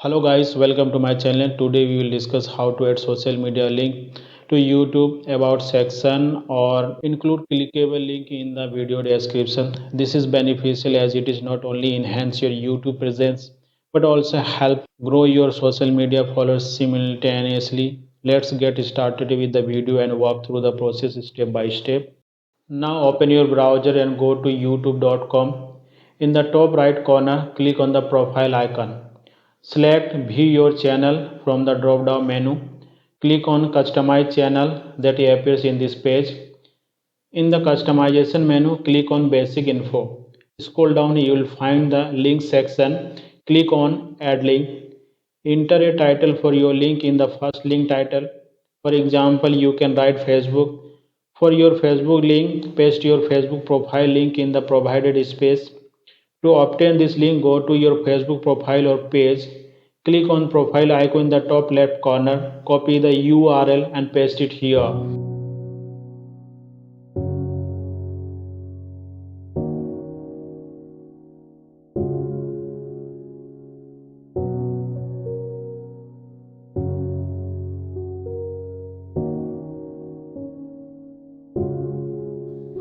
Hello guys, welcome to my channel. Today we will discuss how to add social media link to YouTube about section or include clickable link in the video description. This is beneficial as it is not only enhance your YouTube presence but also help grow your social media followers simultaneously. Let's get started with the video and walk through the process step by step. Now open your browser and go to youtube.com. In the top right corner, click on the profile icon. Select View Your Channel from the drop-down menu. Click on Customize Channel that appears in this page. In the customization menu, click on Basic Info. Scroll down, you will find the link section. Click on Add Link. Enter a title for your link in the first link title. For example, you can write Facebook. For your Facebook link, paste your Facebook profile link in the provided space. To obtain this link, go to your Facebook profile or page. Click on profile icon in the top left corner. Copy the URL and paste it here.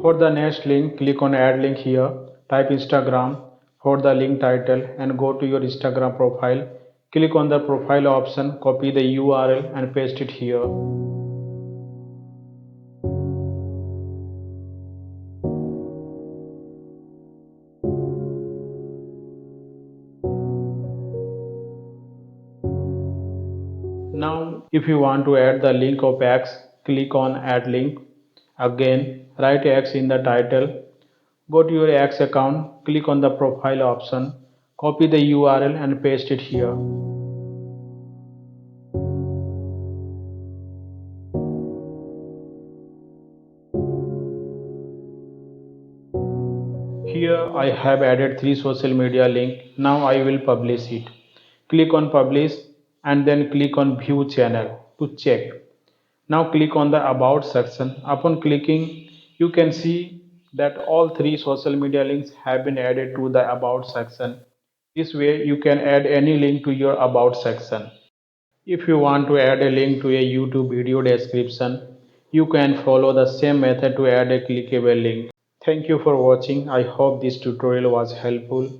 For the next link, click on add link here. Type Instagram for the link title and go to your Instagram profile. Click on the profile option, copy the URL and paste it here. Now, if you want to add the link of X, click on add link. Again, write X in the title. Go to your X account, click on the profile option, copy the URL and paste it here. Here I have added 3 social media link. Now I will publish it. Click on publish and then click on view channel to check. Now click on the about section. Upon clicking, you can see that all 3 social media links have been added to the about section. This way you can add any link to your about section. If you want to add a link to a YouTube video description, you can follow the same method to add a clickable link. Thank you for watching. I hope this tutorial was helpful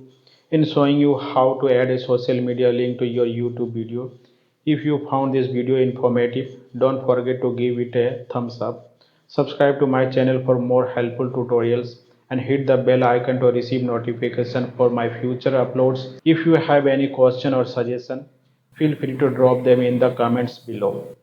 in showing you how to add a social media link to your YouTube video. If you found this video informative, don't forget to give it a thumbs up. Subscribe to my channel for more helpful tutorials and hit the bell icon to receive notification for my future uploads. If you have any question or suggestion, feel free to drop them in the comments below.